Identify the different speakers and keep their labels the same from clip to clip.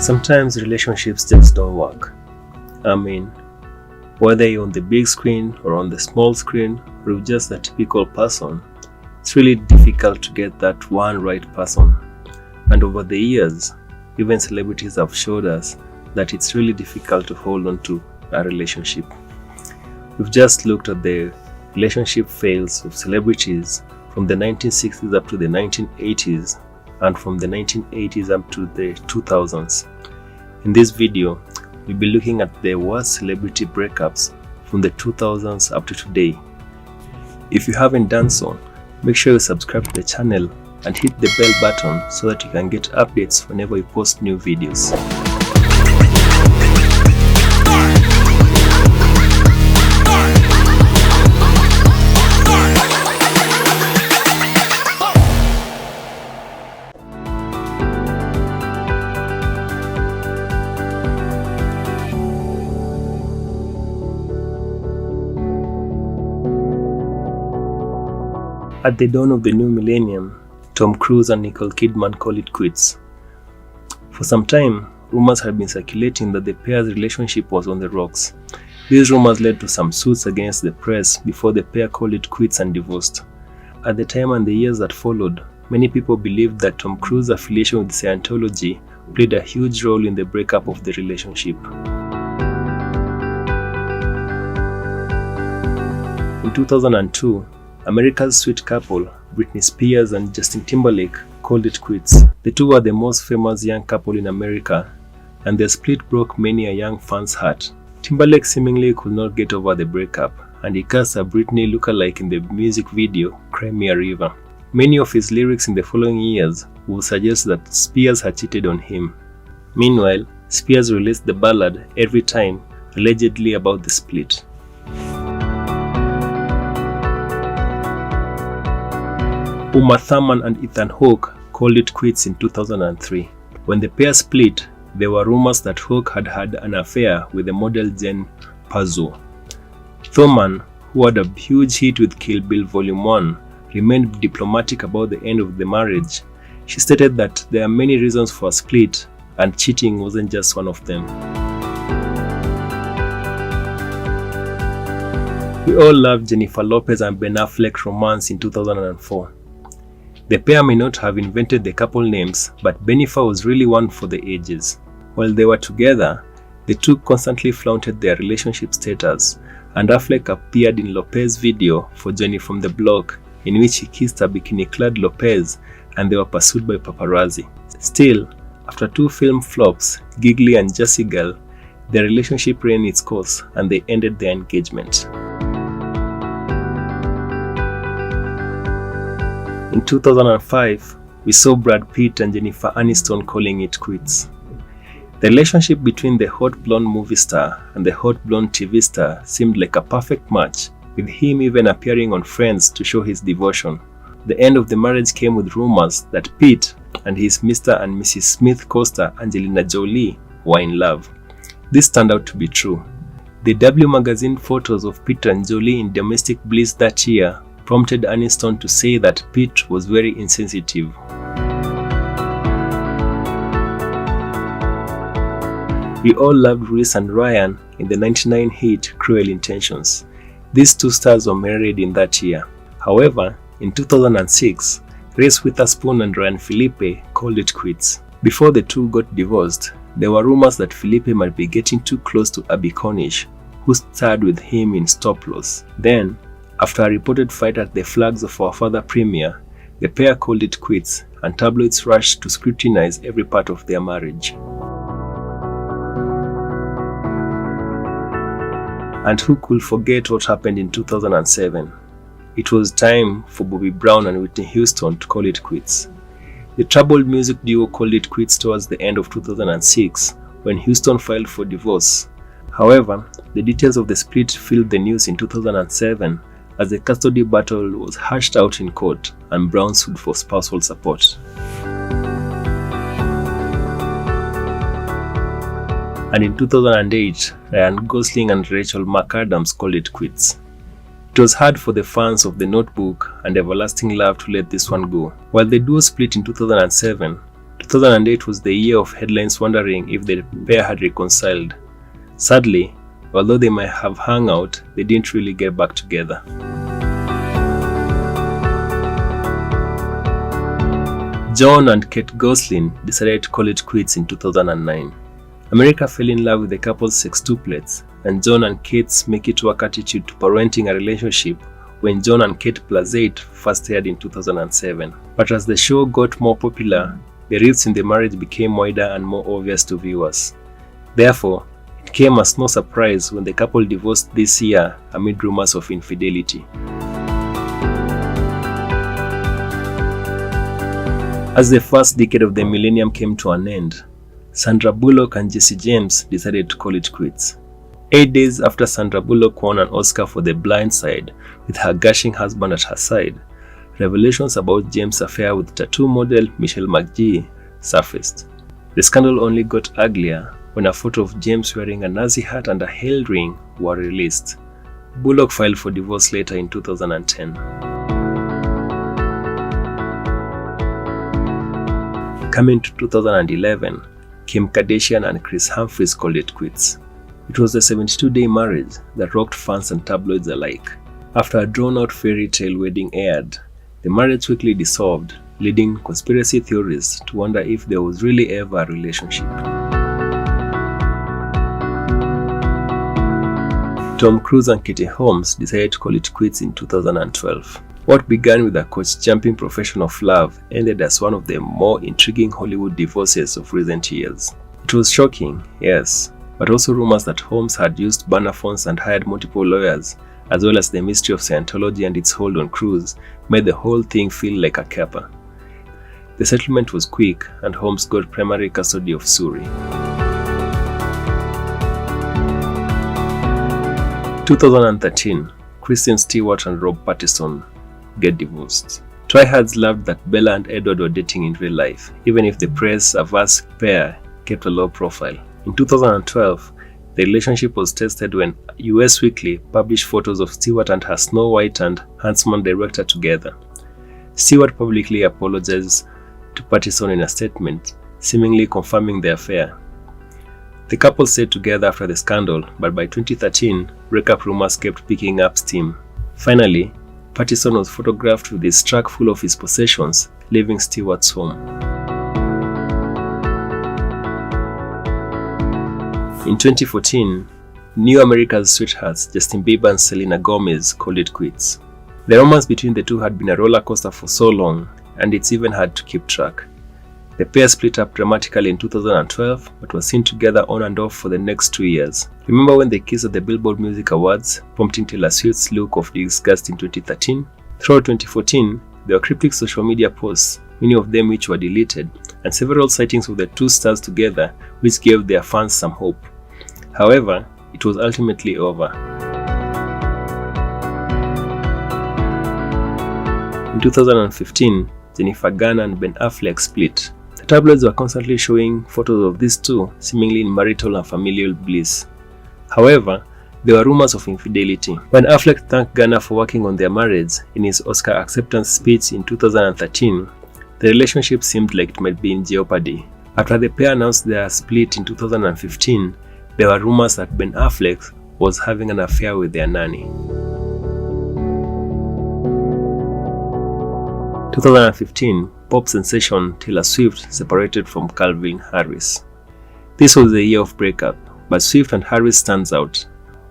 Speaker 1: Sometimes relationships just don't work. I mean, whether you're on the big screen or on the small screen or you're just a typical person, it's really difficult to get that one right person. And over the years, even celebrities have showed us that it's really difficult to hold on to a relationship. We've just looked at the relationship fails of celebrities from the 1960s up to the 1980s and from the 1980s up to the 2000s. In this video, we'll be looking at the worst celebrity breakups from the 2000s up to today. If you haven't done so, make sure you subscribe to the channel and hit the bell button so that you can get updates whenever we post new videos. At the dawn of the new millennium, Tom Cruise and Nicole Kidman call it quits. For some time, rumors had been circulating that the pair's relationship was on the rocks. These rumors led to some suits against the press before the pair called it quits and divorced. At the time and the years that followed, many people believed that Tom Cruise's affiliation with Scientology played a huge role in the breakup of the relationship. In 2002, America's sweet couple, Britney Spears and Justin Timberlake, called it quits. The two were the most famous young couple in America, and their split broke many a young fan's heart. Timberlake seemingly could not get over the breakup, and he cast a Britney lookalike in the music video, Cry Me a River. Many of his lyrics in the following years would suggest that Spears had cheated on him. Meanwhile, Spears released the ballad Every Time, allegedly about the split. Thumman and Ethan Hawke called it quits in 2003. When the pair split, there were rumors that Hawke had had an affair with the model Jen Pazzo. Thumman, who had a huge hit with Kill Bill Volume 1, remained diplomatic about the end of the marriage. She stated that there are many reasons for a split, and cheating wasn't just one of them. We all loved Jennifer Lopez and Ben Affleck romance in 2004. The pair may not have invented the couple names, but Bennifer was really one for the ages. While they were together, the two constantly flaunted their relationship status, and Affleck appeared in Lopez's video for Johnny from the Block, in which he kissed a bikini-clad Lopez, and they were pursued by paparazzi. Still, after two film flops, Giggly and Jessie Girl, their relationship ran its course and they ended their engagement. In 2005, we saw Brad Pitt and Jennifer Aniston calling it quits. The relationship between the hot blonde movie star and the hot blonde TV star seemed like a perfect match, with him even appearing on Friends to show his devotion. The end of the marriage came with rumors that Pitt and his Mr. and Mrs. Smith co-star Angelina Jolie were in love. This turned out to be true. The W magazine photos of Pitt and Jolie in domestic bliss that year prompted Aniston to say that Pitt was very insensitive. We all loved Reese and Ryan in the 1999 hit Cruel Intentions. These two stars were married in that year. However, in 2006, Reese Witherspoon and Ryan Phillippe called it quits. Before the two got divorced, there were rumors that Phillippe might be getting too close to Abby Cornish, who starred with him in Stop Loss. Then, after a reported fight at the Flags of Our Father premiere, the pair called it quits, and tabloids rushed to scrutinize every part of their marriage. And who could forget what happened in 2007? It was time for Bobby Brown and Whitney Houston to call it quits. The troubled music duo called it quits towards the end of 2006 when Houston filed for divorce. However, the details of the split filled the news in 2007 as the custody battle was hashed out in court and Brown sued for spousal support. And in 2008, Ryan Gosling and Rachel McAdams called it quits. It was hard for the fans of The Notebook and Everlasting Love to let this one go. While the duo split in 2007, 2008 was the year of headlines wondering if the pair had reconciled. Sadly, although they might have hung out, they didn't really get back together. John and Kate Gosling decided to call it quits in 2009. America fell in love with the couple's sextuplets, and John and Kate's make-it-work attitude to parenting a relationship when John and Kate +8 first aired in 2007. But as the show got more popular, the rifts in the marriage became wider and more obvious to viewers. Therefore, it came as no surprise when the couple divorced this year amid rumors of infidelity. As the first decade of the millennium came to an end, Sandra Bullock and Jesse James decided to call it quits. 8 days after Sandra Bullock won an Oscar for The Blind Side with her gushing husband at her side, revelations about James' affair with tattoo model Michelle McGee surfaced. The scandal only got uglier when a photo of James wearing a Nazi hat and a hell ring were released. Bullock filed for divorce later in 2010. Coming to 2011, Kim Kardashian and Kris Humphries called it quits. It was a 72-day marriage that rocked fans and tabloids alike. After a drawn-out fairy tale wedding aired, the marriage quickly dissolved, leading conspiracy theorists to wonder if there was really ever a relationship. Tom Cruise and Katie Holmes decided to call it quits in 2012. What began with a coach-jumping profession of love ended as one of the more intriguing Hollywood divorces of recent years. It was shocking, yes, but also rumors that Holmes had used burner phones and hired multiple lawyers, as well as the mystery of Scientology and its hold on Cruise, made the whole thing feel like a caper. The settlement was quick, and Holmes got primary custody of Surrey. 2013, Kristen Stewart and Rob Paterson get divorced. Tryhards loved that Bella and Edward were dating in real life, even if the press-averse pair kept a low profile. In 2012, the relationship was tested when US Weekly published photos of Stewart and her Snow White and Huntsman director together. Stewart publicly apologized to Paterson in a statement, seemingly confirming the affair. The couple stayed together after the scandal, but by 2013, breakup rumors kept picking up steam. Finally, Paterson was photographed with his truck full of his possessions, leaving Stewart's home. In 2014, New America's sweethearts Justin Bieber and Selena Gomez called it quits. The romance between the two had been a roller coaster for so long, and it's even hard to keep track. The pair split up dramatically in 2012, but were seen together on and off for the next 2 years. Remember when they kissed at the Billboard Music Awards, prompting Taylor Swift's look of disgust in 2013? Throughout 2014, there were cryptic social media posts, many of them which were deleted, and several sightings of the two stars together, which gave their fans some hope. However, it was ultimately over. In 2015, Jennifer Garner and Ben Affleck split. The tabloids were constantly showing photos of these two, seemingly in marital and familial bliss. However, there were rumors of infidelity. When Affleck thanked Garner for working on their marriage in his Oscar acceptance speech in 2013, the relationship seemed like it might be in jeopardy. After the pair announced their split in 2015, there were rumors that Ben Affleck was having an affair with their nanny. 2015, pop sensation Taylor Swift separated from Calvin Harris. This was the year of breakup, but Swift and Harris stands out.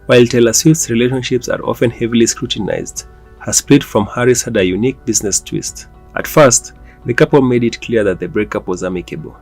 Speaker 1: While Taylor Swift's relationships are often heavily scrutinized, her split from Harris had a unique business twist. At first, the couple made it clear that the breakup was amicable.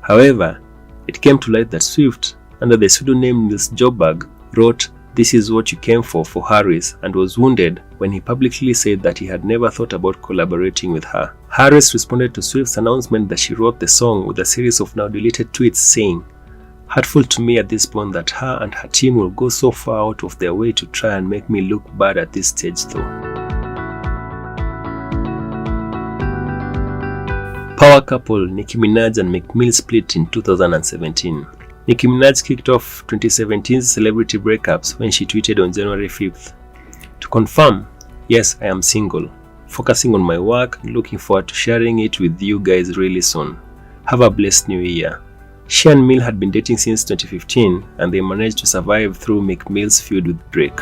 Speaker 1: However, it came to light that Swift, under the pseudonym Nils Joberg, wrote "This is what you came for" Harris and was wounded when he publicly said that he had never thought about collaborating with her. Harris responded to Swift's announcement that she wrote the song with a series of now deleted tweets saying, "Hurtful to me at this point that her and her team will go so far out of their way to try and make me look bad at this stage though." Power couple Nicki Minaj and Meek Mill split in 2017. Nicki Minaj kicked off 2017's celebrity breakups when she tweeted on January 5th, "To confirm, yes, I am single, focusing on my work and looking forward to sharing it with you guys really soon. Have a blessed new year. She and Mill had been dating since 2015 and they managed to survive through Meek Mill's feud with Drake.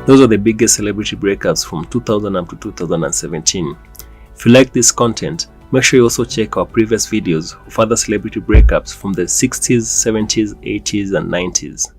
Speaker 1: Those are the biggest celebrity breakups from 2000 up to 2017. If you like this content, make sure you also check our previous videos of other celebrity breakups from the 60s, 70s, 80s and 90s.